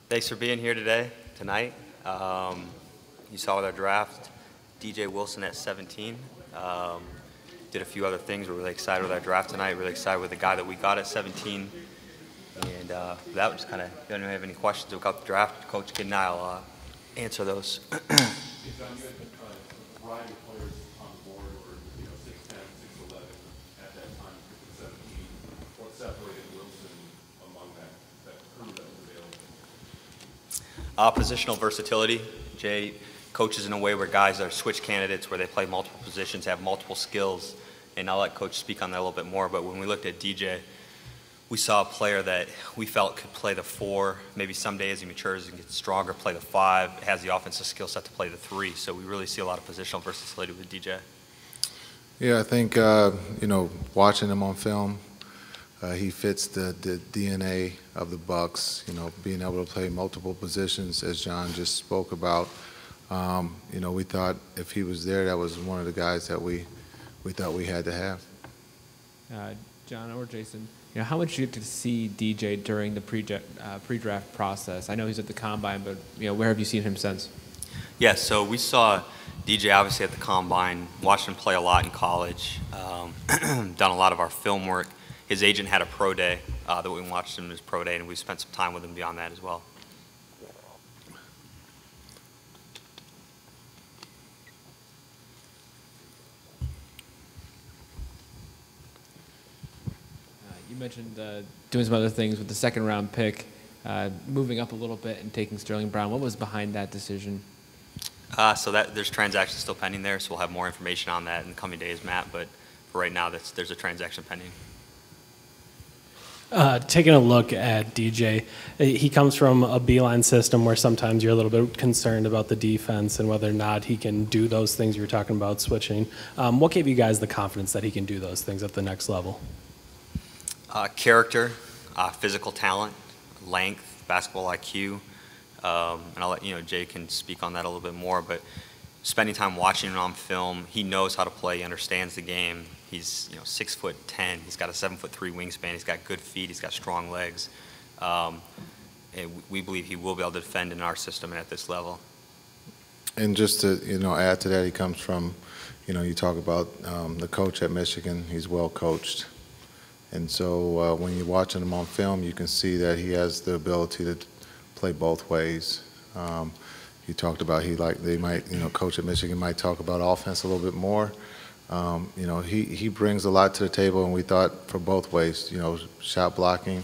Thanks for being here tonight. You saw with our draft, DJ Wilson at 17. Did a few other things. We're really excited with our draft tonight. Really excited with the guy that we got at 17. And that was kind of, if you don't have any questions about the draft, Coach Kidd and I will answer those. John, you had a variety of players on the board who were 6'10", 6'11" at that time, 17. What separated Wilson among that crew that was available? Positional versatility. Jay coaches in a way where guys are switch candidates, where they play multiple positions, have multiple skills. And I'll let Coach speak on that a little bit more. But when we looked at DJ, we saw a player that we felt could play the 4, maybe someday as he matures and gets stronger, play the 5, has the offensive skill set to play the 3. So we really see a lot of positional versatility with DJ. Yeah, I think, watching him on film, he fits the DNA of the Bucks, being able to play multiple positions, as John just spoke about. We thought if he was there, that was one of the guys that we thought we had to have. John or Jason, how much did you get to see DJ during the pre-draft process? I know he's at the Combine, but where have you seen him since? Yeah, so we saw DJ obviously at the Combine, watched him play a lot in college, done a lot of our film work. His agent had a pro day that we watched him in his pro day, and we spent some time with him beyond that as well. You mentioned doing some other things with the second-round pick, moving up a little bit and taking Sterling Brown. What was behind that decision? So there's transactions still pending there, so we'll have more information on that in the coming days, Matt. But for right now, there's a transaction pending. Taking a look at DJ, he comes from a beeline system where sometimes you're a little bit concerned about the defense and whether or not he can do those things you were talking about switching. What gave you guys the confidence that he can do those things at the next level? Character, physical talent, length, basketball IQ, and I'll let Jay can speak on that a little bit more. But spending time watching him on film, he knows how to play. He understands the game. He's 6'10". He's got a 7'3" wingspan. He's got good feet. He's got strong legs, and we believe he will be able to defend in our system and at this level. And just to add to that, he comes from you talk about the coach at Michigan. He's well coached. And so when you're watching him on film, you can see that he has the ability to play both ways. You talked about coach at Michigan might talk about offense a little bit more. He brings a lot to the table, and we thought for both ways, shot blocking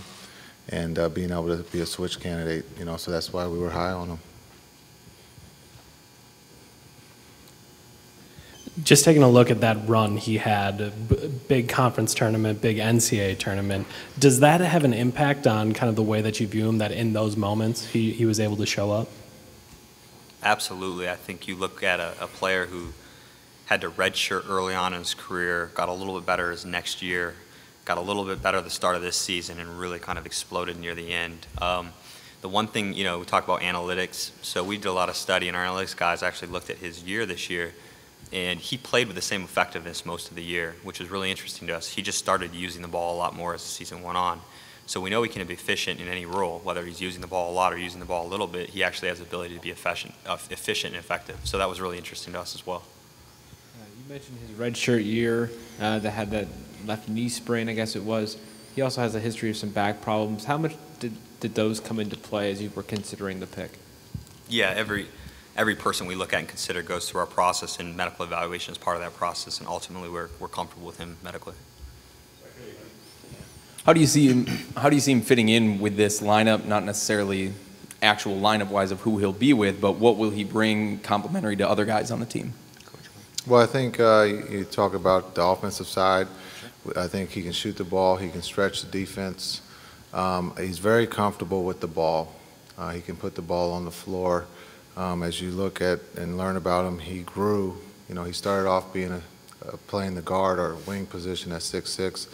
and being able to be a switch candidate, so that's why we were high on him. Just taking a look at that run he had, big conference tournament, big NCAA tournament, does that have an impact on kind of the way that you view him, that in those moments he was able to show up? Absolutely. I think you look at a player who had to redshirt early on in his career, got a little bit better his next year, got a little bit better at the start of this season, and really kind of exploded near the end. The one thing, we talk about analytics, so we did a lot of study, and our analytics guys actually looked at his year this year, and he played with the same effectiveness most of the year, which was really interesting to us. He just started using the ball a lot more as the season went on. So we know he can be efficient in any role, whether he's using the ball a lot or using the ball a little bit. He actually has the ability to be efficient and effective. So that was really interesting to us as well. You mentioned his redshirt year that had that left knee sprain, I guess it was. He also has a history of some back problems. How much did those come into play as you were considering the pick? Yeah, every person we look at and consider goes through our process, and medical evaluation is part of that process, and ultimately we're comfortable with him medically. How do you see him fitting in with this lineup? Not necessarily actual lineup-wise of who he'll be with, but what will he bring complementary to other guys on the team? Well, I think you talk about the offensive side. I think he can shoot the ball. He can stretch the defense. He's very comfortable with the ball. He can put the ball on the floor. As you look at and learn about him, he grew. He started off being playing the guard or wing position at 6'6",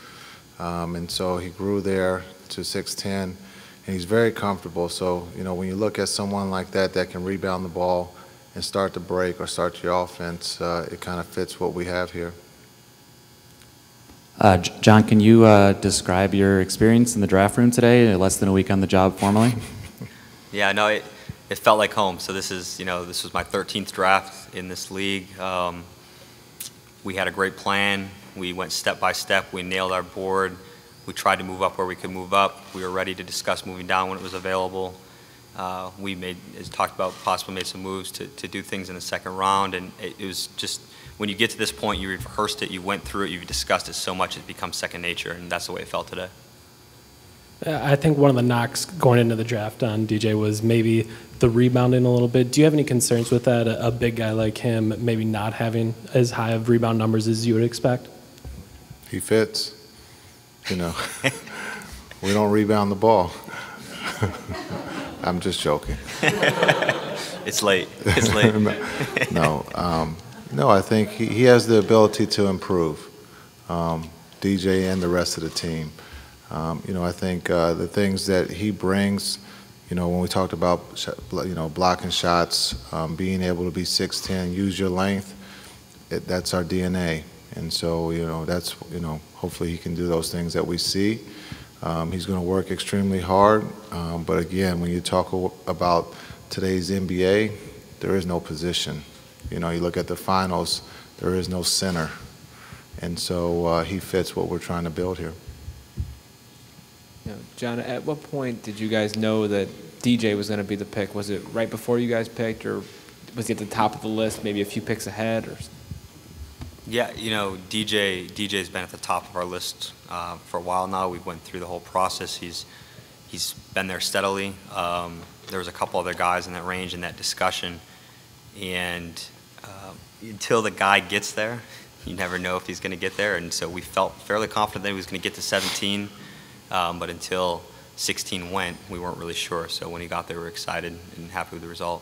and so he grew there to 6'10", and he's very comfortable. So when you look at someone like that can rebound the ball and start the break or start your offense, it kind of fits what we have here. John, can you describe your experience in the draft room today, less than a week on the job formally? Yeah, no, it felt like home. So this is, this was my 13th draft in this league. We had a great plan. We went step by step. We nailed our board. We tried to move up where we could move up. We were ready to discuss moving down when it was available. We made, as talked about, possibly made some moves to do things in the second round. And it was just, when you get to this point, you rehearsed it, you went through it, you've discussed it so much, it becomes second nature, and that's the way it felt today. I think one of the knocks going into the draft on DJ was maybe the rebounding a little bit. Do you have any concerns with that? A big guy like him maybe not having as high of rebound numbers as you would expect? He fits. We don't rebound the ball. I'm just joking. It's late. It's late. No, I think he has the ability to improve, DJ and the rest of the team. I think the things that he brings, when we talked about, blocking shots, being able to be 6'10", use your length, that's our DNA. And so, that's, hopefully he can do those things that we see. He's going to work extremely hard. But again, when you talk about today's NBA, there is no position. You look at the finals, there is no center. And so he fits what we're trying to build here. Jon, at what point did you guys know that DJ was going to be the pick? Was it right before you guys picked, or was he at the top of the list, maybe a few picks ahead? Or? Yeah, DJ's been at the top of our list for a while now. We've went through the whole process. He's been there steadily. There was a couple other guys in that range in that discussion, and until the guy gets there, you never know if he's going to get there. And so we felt fairly confident that he was going to get to 17. But until 16 went, we weren't really sure. So when he got there, we were excited and happy with the result.